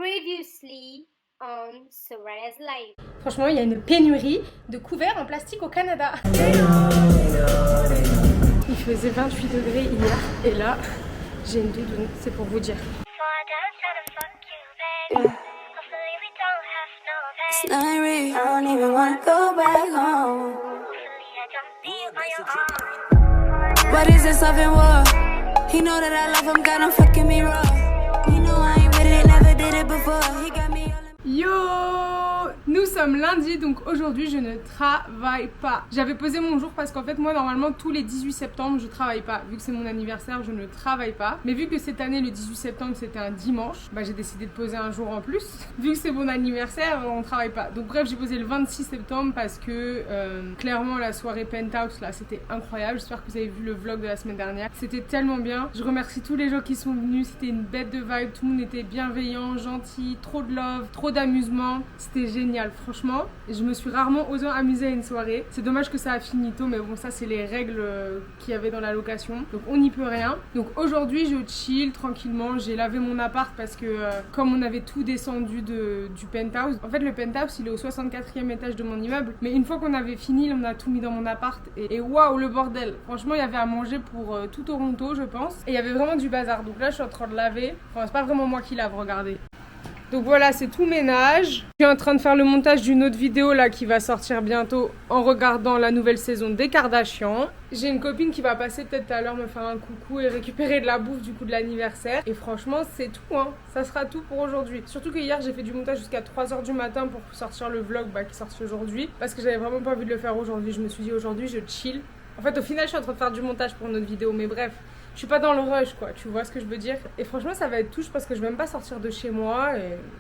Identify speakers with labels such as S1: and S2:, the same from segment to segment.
S1: Previously on Sorayas Life.
S2: Franchement, il y a une pénurie de couverts en plastique au Canada. Il faisait 28 degrés hier et là, j'ai une doudoune, c'est pour vous dire.
S3: It's not real, I don't even wanna go back home. What is this love and war? He know that I love him, got him fucking me raw. He know I ain't with it, never did it before. He got me all in...
S2: Yo! Nous sommes lundi, donc aujourd'hui je ne travaille pas. J'avais posé mon jour parce qu'en fait moi normalement tous les 18 septembre je travaille pas. Vu que c'est mon anniversaire je ne travaille pas. Mais vu que cette année le 18 septembre c'était un dimanche, bah j'ai décidé de poser un jour en plus. Vu que c'est mon anniversaire on travaille pas. Donc bref j'ai posé le 26 septembre parce que clairement la soirée Penthouse là c'était incroyable. J'espère que vous avez vu le vlog de la semaine dernière. C'était tellement bien. Je remercie tous les gens qui sont venus. C'était une bête de vibe. Tout le monde était bienveillant, gentil, trop de love, trop d'amusement. C'était génial. Franchement, je me suis rarement osé amuser à une soirée. C'est dommage que ça a fini tôt, mais bon, ça c'est les règles qu'il y avait dans la location. Donc on n'y peut rien. Donc aujourd'hui, je chill tranquillement. J'ai lavé mon appart parce que comme on avait tout descendu du penthouse, en fait le penthouse il est au 64e étage de mon immeuble. Mais une fois qu'on avait fini, on a tout mis dans mon appart et waouh le bordel. Franchement, il y avait à manger pour tout Toronto, je pense. Et il y avait vraiment du bazar. Donc là, je suis en train de laver. Enfin, c'est pas vraiment moi qui lave, regardez. Donc voilà, c'est tout ménage. Je suis en train de faire le montage d'une autre vidéo là qui va sortir bientôt en regardant la nouvelle saison des Kardashians. J'ai une copine qui va passer peut-être tout à l'heure me faire un coucou et récupérer de la bouffe du coup de l'anniversaire. Et franchement, c'est tout hein. Ça sera tout pour aujourd'hui. Surtout que hier, j'ai fait du montage jusqu'à 3h du matin pour sortir le vlog qui sortit aujourd'hui. Parce que j'avais vraiment pas envie de le faire aujourd'hui. Je me suis dit aujourd'hui, je chill. En fait, au final, je suis en train de faire du montage pour une autre vidéo. Mais bref. Je suis pas dans le rush quoi, tu vois ce que je veux dire. Et franchement ça va être touche parce que je vais même pas sortir de chez moi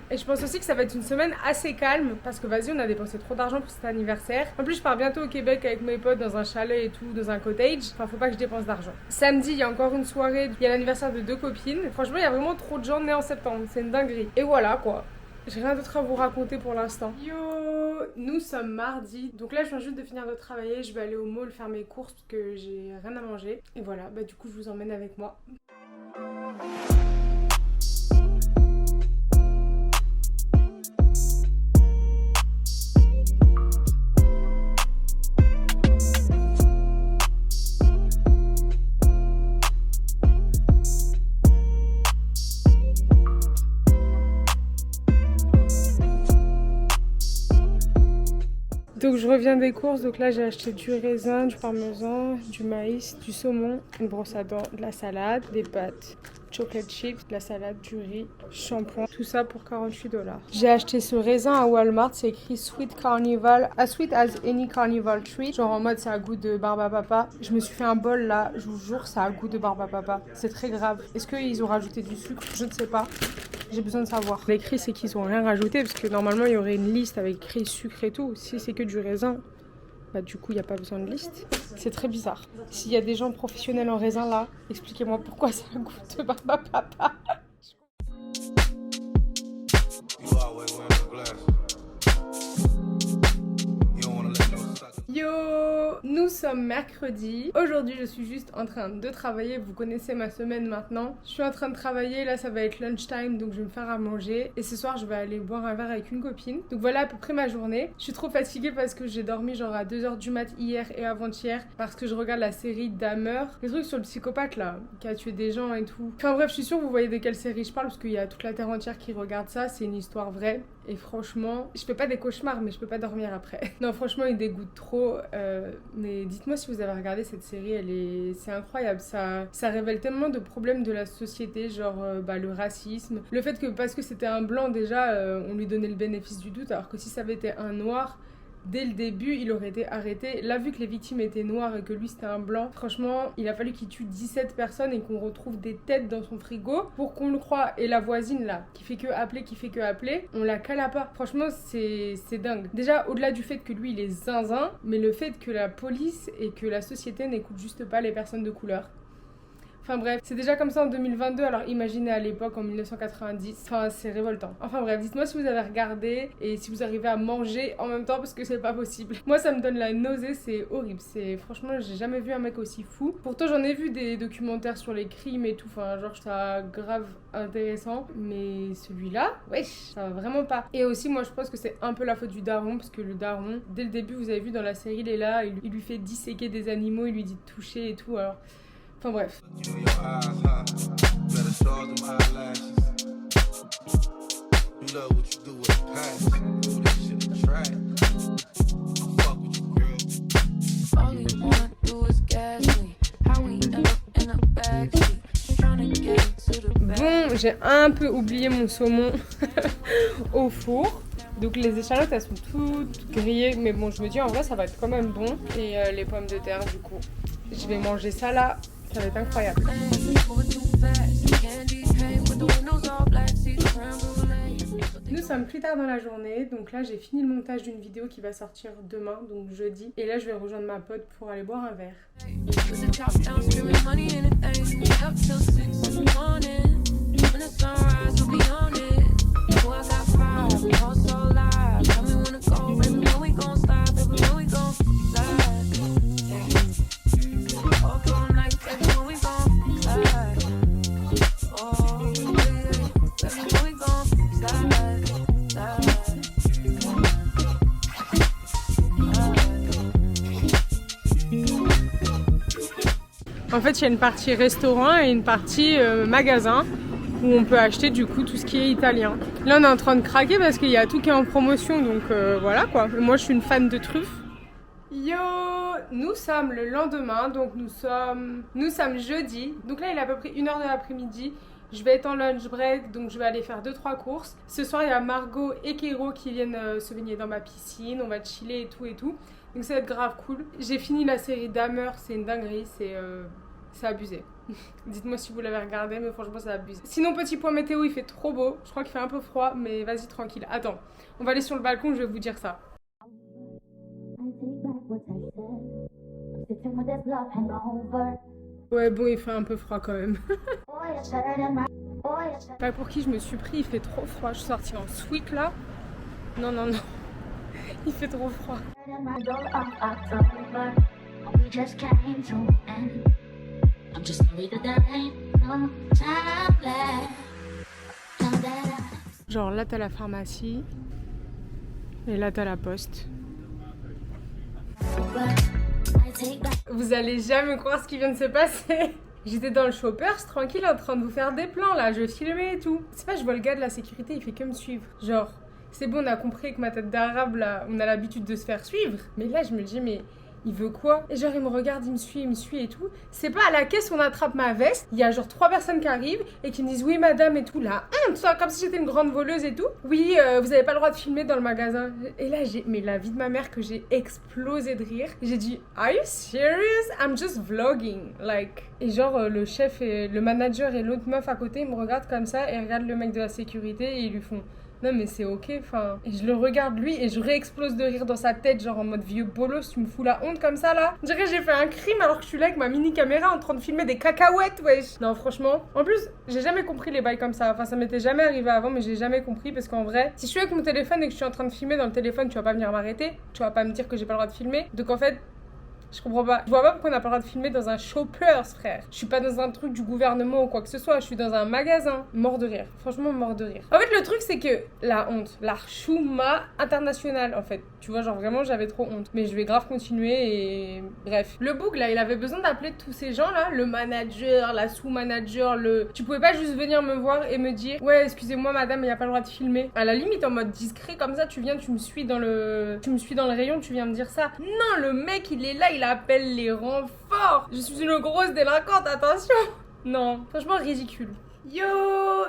S2: et je pense aussi que ça va être une semaine assez calme parce que vas-y on a dépensé trop d'argent pour cet anniversaire. En plus je pars bientôt au Québec avec mes potes dans un chalet et tout, dans un cottage. Enfin faut pas que je dépense d'argent. Samedi il y a encore une soirée, il y a l'anniversaire de 2 copines. Franchement il y a vraiment trop de gens nés en septembre, c'est une dinguerie. Et voilà quoi. J'ai rien d'autre à vous raconter pour l'instant. Yo, nous sommes mardi. Donc là, je viens juste de finir de travailler. Je vais aller au mall faire mes courses parce que j'ai rien à manger. Et voilà, du coup, je vous emmène avec moi. Donc je reviens des courses, donc là j'ai acheté du raisin, du parmesan, du maïs, du saumon, une brosse à dents, de la salade, des pâtes, chocolate chips, de la salade, du riz, shampoing, tout ça pour 48$. J'ai acheté ce raisin à Walmart, c'est écrit Sweet Carnival, as sweet as any carnival treat, genre en mode ça a goût de barbe à papa. Je me suis fait un bol là, je vous jure ça a goût de barbe à papa, c'est très grave. Est-ce qu'ils ont rajouté du sucre? Je ne sais pas. J'ai besoin de savoir. L'écrit c'est qu'ils ont rien rajouté parce que normalement il y aurait une liste avec écrit sucre et tout. Si c'est que du raisin, du coup il n'y a pas besoin de liste. C'est très bizarre. S'il y a des gens professionnels en raisin là, expliquez-moi pourquoi ça goûte de barbe à papa. Yo, nous sommes mercredi. Aujourd'hui, je suis juste en train de travailler. Vous connaissez ma semaine maintenant. Je suis en train de travailler. Là, ça va être lunchtime, donc je vais me faire à manger. Et ce soir, je vais aller boire un verre avec une copine. Donc voilà à peu près ma journée. Je suis trop fatiguée parce que j'ai dormi genre à 2h du mat hier et avant-hier parce que je regarde la série Dahmer. Le truc sur le psychopathe là, qui a tué des gens et tout. Enfin bref, je suis sûre que vous voyez de quelle série je parle parce qu'il y a toute la terre entière qui regarde ça. C'est une histoire vraie. Et franchement, je fais pas des cauchemars, mais je peux pas dormir après. Non, franchement, il dégoûte trop. Mais dites-moi si vous avez regardé cette série, c'est incroyable. Ça révèle tellement de problèmes de la société, genre le racisme. Le fait que parce que c'était un blanc déjà, on lui donnait le bénéfice du doute, alors que si ça avait été un noir, dès le début, il aurait été arrêté. Là, vu que les victimes étaient noires et que lui, c'était un blanc, franchement, il a fallu qu'il tue 17 personnes et qu'on retrouve des têtes dans son frigo pour qu'on le croie. Et la voisine, là, qui fait que appeler, on la cala pas. Franchement, c'est dingue. Déjà, au-delà du fait que lui, il est zinzin, mais le fait que la police et que la société n'écoutent juste pas les personnes de couleur. Enfin bref, c'est déjà comme ça en 2022, alors imaginez à l'époque en 1990. Enfin, c'est révoltant. Enfin bref, dites-moi si vous avez regardé et si vous arrivez à manger en même temps parce que c'est pas possible. Moi, ça me donne la nausée, c'est horrible. C'est franchement, j'ai jamais vu un mec aussi fou. Pourtant, j'en ai vu des documentaires sur les crimes et tout. Enfin, genre, ça grave intéressant. Mais celui-là, wesh, ça va vraiment pas. Et aussi, moi, je pense que c'est un peu la faute du daron parce que le daron, dès le début, vous avez vu dans la série, il est là, il lui fait disséquer des animaux, il lui dit de toucher et tout. Alors, enfin bref. Bon, j'ai un peu oublié mon saumon au four. Donc les échalotes, elles sont toutes grillées. Mais bon, je me dis en vrai, ça va être quand même bon. Et les pommes de terre, du coup, je vais manger ça là. Ça va être incroyable. Nous sommes plus tard dans la journée, donc là j'ai fini le montage d'une vidéo qui va sortir demain, donc jeudi. Et là je vais rejoindre ma pote pour aller boire un verre. En fait, il y a une partie restaurant et une partie magasin où on peut acheter du coup tout ce qui est italien. Là, on est en train de craquer parce qu'il y a tout qui est en promotion, donc voilà quoi. Moi, je suis une fan de truffes. Yo, nous sommes le lendemain, donc nous sommes jeudi. Donc là, il est à peu près 1h de l'après-midi. Je vais être en lunch break, donc je vais aller faire 2-3 courses. Ce soir, il y a Margot et Kéro qui viennent se baigner dans ma piscine. On va chiller et tout et tout. Donc ça va être grave cool. J'ai fini la série Dahmer, c'est une dinguerie, c'est abusé. Dites-moi si vous l'avez regardé, mais franchement c'est abusé. Sinon, petit point météo, il fait trop beau. Je crois qu'il fait un peu froid, mais vas-y tranquille. Attends, on va aller sur le balcon, je vais vous dire ça. Ouais bon, il fait un peu froid quand même. Pas pour qui je me suis pris, il fait trop froid. Je suis sortie en sweat là. Non, non, non. Il fait trop froid. Genre là t'as la pharmacie et là t'as la poste. Vous allez jamais croire ce qui vient de se passer. J'étais dans le Shoppers, tranquille, en train de vous faire des plans là, je filmais et tout. C'est pas, je vois le gars de la sécurité, il fait que me suivre. Genre, c'est bon, on a compris que ma tête d'arabe là, on a l'habitude de se faire suivre. Mais là, je me dis, mais il veut quoi? Et genre, il me regarde, il me suit et tout. C'est pas à la caisse, on attrape ma veste. Il y a genre 3 personnes qui arrivent et qui me disent, oui madame et tout. La honte, ça, comme si j'étais une grande voleuse et tout. Oui, vous avez pas le droit de filmer dans le magasin. Et là, mais la vie de ma mère que j'ai explosé de rire. J'ai dit, are you serious? I'm just vlogging. Like. Et genre, le chef et le manager et l'autre meuf à côté, ils me regardent comme ça et regardent le mec de la sécurité et ils lui font, non mais c'est ok, enfin. Et je le regarde lui et je réexplose de rire dans sa tête, genre en mode vieux bolos, tu me fous la honte comme ça là. Je dirais que j'ai fait un crime alors que je suis là avec ma mini caméra en train de filmer des cacahuètes, wesh. Non franchement, en plus j'ai jamais compris les bails comme ça, enfin ça m'était jamais arrivé avant mais j'ai jamais compris parce qu'en vrai, si je suis avec mon téléphone et que je suis en train de filmer dans le téléphone, tu vas pas venir m'arrêter, tu vas pas me dire que j'ai pas le droit de filmer, donc en fait... Je comprends pas. Je vois pas pourquoi on n'a pas le droit de filmer dans un Shoppers, frère. Je suis pas dans un truc du gouvernement ou quoi que ce soit. Je suis dans un magasin. Mort de rire. Franchement, mort de rire. En fait, le truc, c'est que la honte, la chouma internationale, en fait. Tu vois, genre vraiment, j'avais trop honte. Mais je vais grave continuer et... Bref. Le boug, là, il avait besoin d'appeler tous ces gens-là. Le manager, la sous-manager, le... Tu pouvais pas juste venir me voir et me dire, ouais, excusez-moi, madame, il y a pas le droit de filmer. À la limite, en mode discret, comme ça, tu viens, tu me suis dans le rayon, tu viens me dire ça. Non, le mec, il est là, il appelle les renforts. Je suis une grosse délinquante, attention. Non, franchement ridicule. Yo,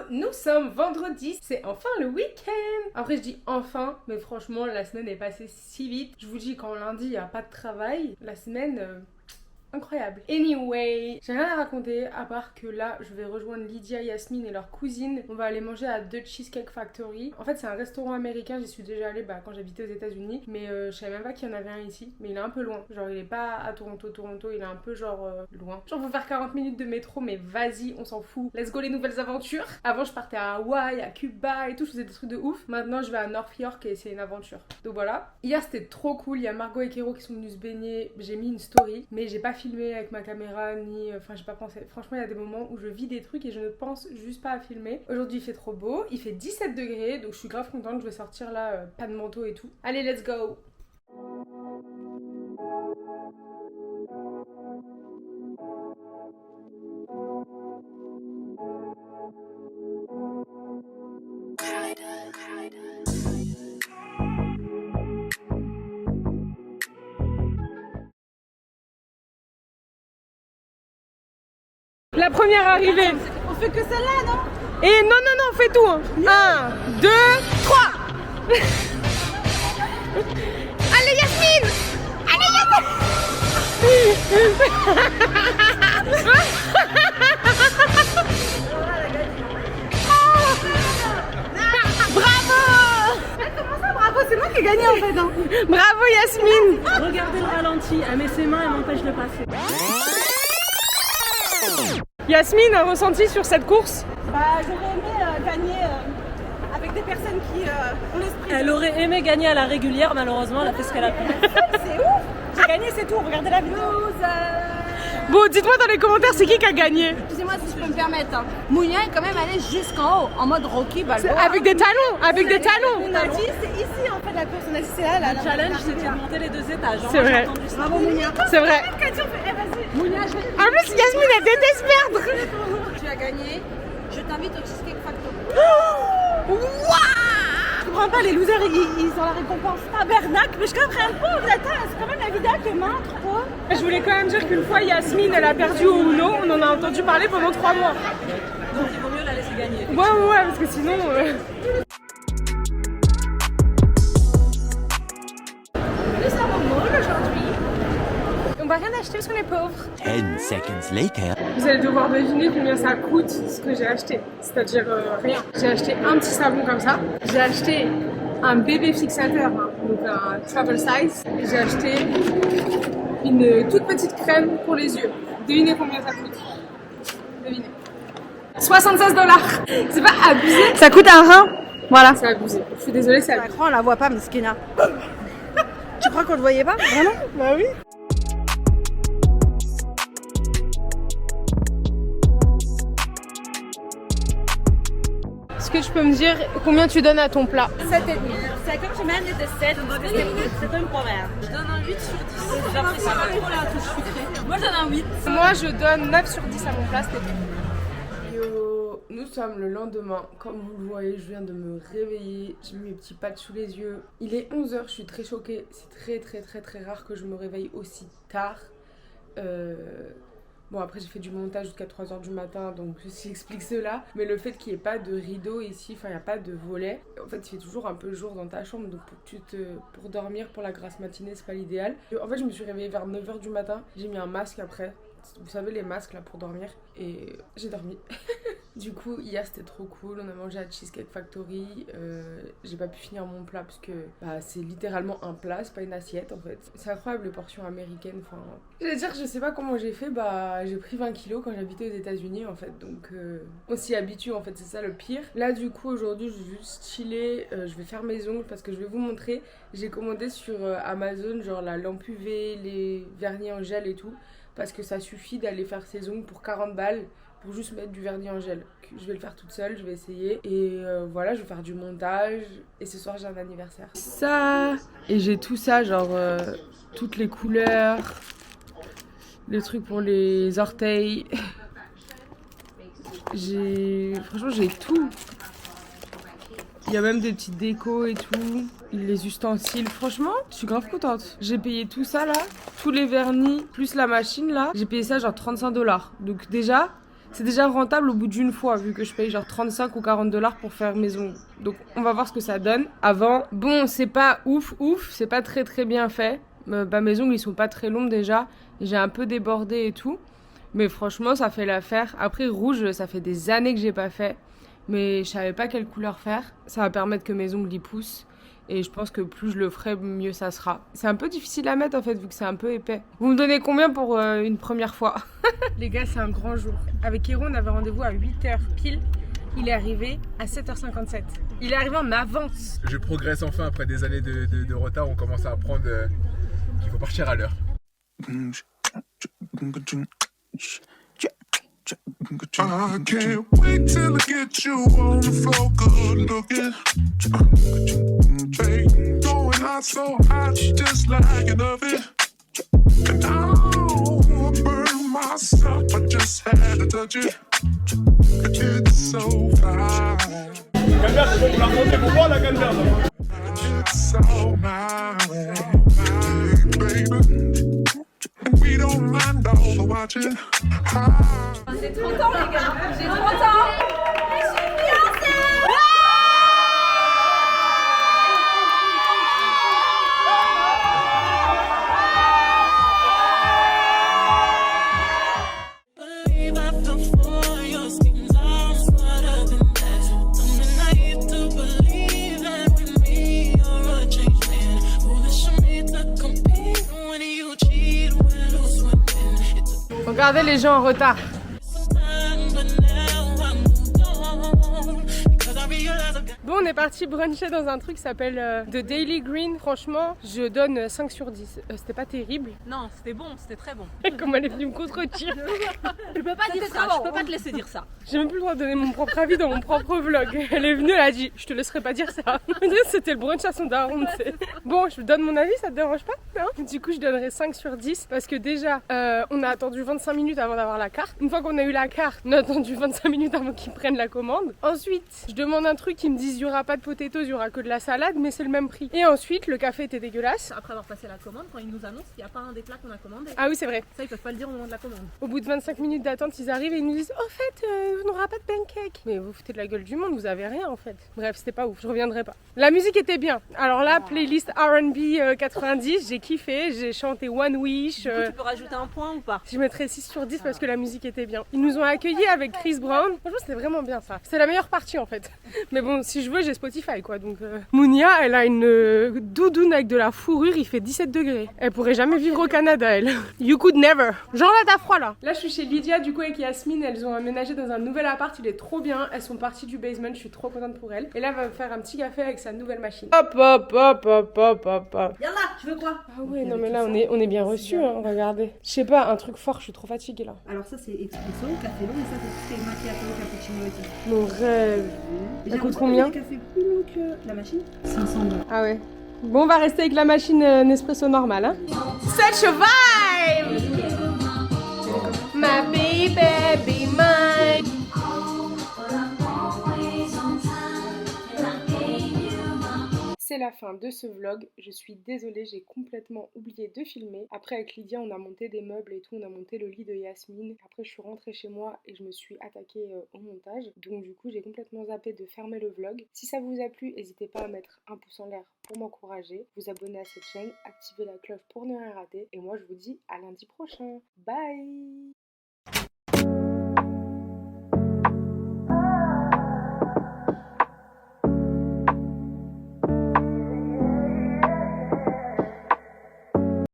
S2: nous sommes vendredi, c'est enfin le week-end. Après je dis enfin, mais franchement la semaine est passée si vite. Je vous dis qu'en lundi il n'y a pas de travail, la semaine incroyable. Anyway, j'ai rien à raconter à part que là je vais rejoindre Lydia, Yasmine et leur cousine. On va aller manger à The Cheesecake Factory. En fait c'est un restaurant américain, j'y suis déjà allée quand j'habitais aux États-Unis, mais je savais même pas qu'il y en avait un ici. Mais il est un peu loin, genre il est pas à Toronto, il est un peu genre loin. Genre faut faire 40 minutes de métro, mais vas-y, on s'en fout. Let's go les nouvelles aventures. Avant je partais à Hawaï, à Cuba et tout, je faisais des trucs de ouf. Maintenant je vais à North York et c'est une aventure. Donc voilà. Hier c'était trop cool, il y a Margot et Kéro qui sont venus se baigner. J'ai mis une story, mais j'ai pas filmé avec ma caméra ni... Enfin j'ai pas pensé. Franchement il y a des moments où je vis des trucs et je ne pense juste pas à filmer. Aujourd'hui il fait trop beau, il fait 17 degrés, donc je suis grave contente, je vais sortir là, pas de manteau et tout. Allez let's go. La première arrivée.
S4: On fait que celle-là, non?
S2: Et non, on fait tout. 1, 2, 3. Allez Yasmine.
S4: Bravo! Comment ça, bravo? C'est moi qui ai gagné en fait. Hein.
S2: Bravo Yasmine.
S4: Regardez le ralenti, elle met ses mains, elle m'empêche de passer.
S2: Yasmine, un ressenti sur cette course?
S4: J'aurais aimé gagner avec des personnes qui ont l'esprit. Elle aurait aimé gagner à la régulière, malheureusement, elle a fait ce qu'elle a pu. C'est ouf! J'ai gagné, c'est tout, regardez la vidéo.
S2: Bon, dites-moi dans les commentaires, c'est qui a gagné?
S5: Excusez-moi si je peux me permettre. Hein. Mounia est quand même allé jusqu'en haut, en mode Rocky Balboa.
S2: Avec des talons, avec des talons.
S4: On a dit, c'est ici en fait la course, on a dit c'est là. Le challenge, c'était de monter les 2 étages.
S2: C'est vrai.
S4: Bravo Mounia.
S2: C'est vrai.
S4: Vas-y. Mounia,
S2: En plus, Yasmine, elle déteste perdre.
S5: Tu as gagné. Je t'invite au Cheesecake Factory.
S4: Je comprends pas, les losers, ils ont la récompense. Ah, Bernac, mais je comprends pas, attends, c'est quand même la vidéo qui montre, quoi.
S2: Je voulais quand même dire qu'une fois, Yasmine, elle a perdu au Uno. On en a entendu parler pendant 3 mois.
S4: Donc il vaut mieux la laisser gagner.
S2: Ouais, parce que sinon... Nous sommes au mall aujourd'hui. On va rien acheter parce qu'on est pauvres.
S6: 10 seconds later.
S2: Vous allez devoir deviner combien ça coûte ce que j'ai acheté. C'est-à-dire rien. J'ai acheté un petit savon comme ça. J'ai acheté un bébé fixateur, hein, donc un travel size. Et j'ai acheté une toute petite crème pour les yeux. Devinez combien ça coûte. Devinez. $76. C'est pas abusé.
S4: Ça coûte un rein. Voilà.
S2: C'est abusé. Je suis désolée, c'est abusé.
S4: Macron, on la voit pas, Miskina. Tu crois qu'on le voyait pas? Vraiment? Bah oui.
S2: Est-ce que tu peux me dire combien tu donnes à ton plat?
S4: 7,5. C'est comme je mets des 7, c'est un problème. Je donne un 8 sur 10. J'apprécie pas trop la touche sucrée. Moi je donne un 8.
S2: Moi je donne 9 sur 10 à mon plat, c'était tout. Yo, nous sommes le lendemain. Comme vous le voyez, je viens de me réveiller. J'ai mis mes petits pattes sous les yeux. Il est 11h, je suis très choquée. C'est très rare que je me réveille aussi tard. Bon, après j'ai fait du montage jusqu'à 3h du matin, donc ceci explique cela. Mais le fait qu'il n'y ait pas de rideau ici, enfin il n'y a pas de volet. En fait il fait toujours un peu jour dans ta chambre, donc pour dormir, pour la grasse matinée, c'est pas l'idéal. En fait je me suis réveillée vers 9h du matin, j'ai mis un masque après. Vous savez les masques là pour dormir, et j'ai dormi. Du coup hier c'était trop cool, on a mangé à Cheesecake Factory. J'ai pas pu finir mon plat parce que c'est littéralement un plat, c'est pas une assiette en fait. C'est incroyable les portions américaines, enfin... J'allais dire, je sais pas comment j'ai fait, j'ai pris 20 kilos quand j'habitais aux États-Unis en fait, donc on s'y habitue en fait, c'est ça le pire. Là du coup aujourd'hui je vais juste chiller, je vais faire mes ongles parce que je vais vous montrer. J'ai commandé sur Amazon genre la lampe UV, les vernis en gel et tout. Parce que ça suffit d'aller faire ses ongles pour 40 balles pour juste mettre du vernis en gel. Je vais le faire toute seule, je vais essayer. Et voilà, je vais faire du montage. Et ce soir, j'ai un anniversaire. Ça, et j'ai tout ça, genre toutes les couleurs, les trucs pour les orteils. Franchement, j'ai tout. Il y a même des petites décos et tout. Les ustensiles, franchement, je suis grave contente. J'ai payé tout ça là, tous les vernis, plus la machine là. J'ai payé ça genre $35. Donc déjà, c'est déjà rentable au bout d'une fois, vu que je paye genre 35 ou $40 pour faire mes ongles. Donc on va voir ce que ça donne. Avant, bon, c'est pas ouf, c'est pas très bien fait. Mes ongles ils sont pas très longs déjà, j'ai un peu débordé et tout, mais franchement ça fait l'affaire. Après rouge, ça fait des années que j'ai pas fait, mais je savais pas quelle couleur faire. Ça va permettre que mes ongles y poussent. Et je pense que plus je le ferai, mieux ça sera. C'est un peu difficile à mettre en fait, vu que c'est un peu épais. Vous me donnez combien pour une première fois? Les gars, c'est un grand jour. Avec Hiro, on avait rendez-vous à 8h pile. Il est arrivé à 7h57. Il est arrivé en avance.
S7: Je progresse enfin après des années de retard. On commence à apprendre qu'il faut partir à l'heure.
S8: I can't wait till I get you on the floor, good looking. Hey, going hot so hot, just like an oven. And I burn myself, I just had to touch it. It's so fine. It's so nice, baby. And we don't mind all the watching.
S4: J'ai 30 ans les gars, j'ai 30 ans. Je suis Beyoncé.
S3: Believe I fell for your schemes, I'm smarter than that. Something naive to believe that with me you're a changed man. Foolish of me to compete when you cheat, when lose, when win. It's a
S2: Regardez les gens en retard.
S3: time, but now I moved on because I realize I've got.
S2: Bon, on est parti bruncher dans un truc qui s'appelle The Daily Green. Franchement, je donne 5 sur 10. C'était pas terrible.
S4: Non, c'était bon, c'était très bon.
S2: Comment elle est venue me contredire.
S4: Je peux pas dire ça, je peux pas te laisser dire ça.
S2: J'ai même plus le droit de donner mon propre avis dans mon propre vlog. Elle est venue, elle a dit, je te laisserai pas dire ça. C'était le brunch à son daron, tu sais. Bon, je donne mon avis, ça te dérange pas, non? Du coup, je donnerai 5 sur 10 parce que déjà, on a attendu 25 minutes avant d'avoir la carte. Une fois qu'on a eu la carte, on a attendu 25 minutes avant qu'ils prennent la commande. Ensuite, je demande un truc, ils me disent, il y aura pas de potatoes, il y aura que de la salade, mais c'est le même prix. Et ensuite, le café était dégueulasse.
S4: Après avoir passé la commande, quand ils nous annoncent qu'il n'y a pas un des plats qu'on a commandé.
S2: Ah oui, c'est vrai.
S4: Ça, ils peuvent pas le dire au moment de la commande.
S2: Au bout de 25 minutes d'attente, ils arrivent et ils nous disent « Au fait, on n'aura pas de pancake ». Mais vous foutez de la gueule du monde, vous avez rien en fait. Bref, c'était pas ouf, je reviendrai pas. La musique était bien. Alors là, playlist R&B 90, j'ai kiffé, j'ai chanté One Wish.
S4: Du coup, tu peux rajouter un point ou pas?
S2: Je mettrais 6 sur 10 parce que la musique était bien. Ils nous ont accueillis avec Chris Brown. Franchement, c'était vraiment bien ça. C'est la meilleure partie en fait. Mais bon, si je veux, j'ai Spotify quoi. Donc Mounia, elle a une doudoune avec de la fourrure, il fait 17 degrés. Elle pourrait jamais vivre au Canada, elle. You could never. Genre là, t'as froid là. Là, je suis chez Lydia, du coup, avec Yasmine. Elles ont aménagé dans un nouvel appart, il est trop bien. Elles sont parties du basement, je suis trop contente pour elles. Et là, elle va me faire un petit café avec sa nouvelle machine. Hop, hop, hop, hop, hop, hop, hop.
S5: Yallah, tu veux quoi?
S2: Ah ouais, non mais là, on est bien reçus, hein, regardez. Je sais pas, un truc fort, je suis trop fatiguée là.
S5: Alors ça c'est expresso, café long et ça c'est tout ce qui est macchiato, cappuccino et tout.
S2: Mon rêve. Ça coûte combien?
S5: Le café plus long que la machine 500 $.
S2: Ah ouais. Bon, on va rester avec la machine Nespresso normale, hein. Such a vibe! My baby, be mine. C'est la fin de ce vlog, je suis désolée, j'ai complètement oublié de filmer. Après avec Lydia on a monté des meubles et tout, on a monté le lit de Yasmine. Après je suis rentrée chez moi et je me suis attaquée au montage. Donc du coup j'ai complètement zappé de fermer le vlog. Si ça vous a plu, n'hésitez pas à mettre un pouce en l'air pour m'encourager, vous abonner à cette chaîne, activer la cloche pour ne rien rater. Et moi je vous dis à lundi prochain. Bye!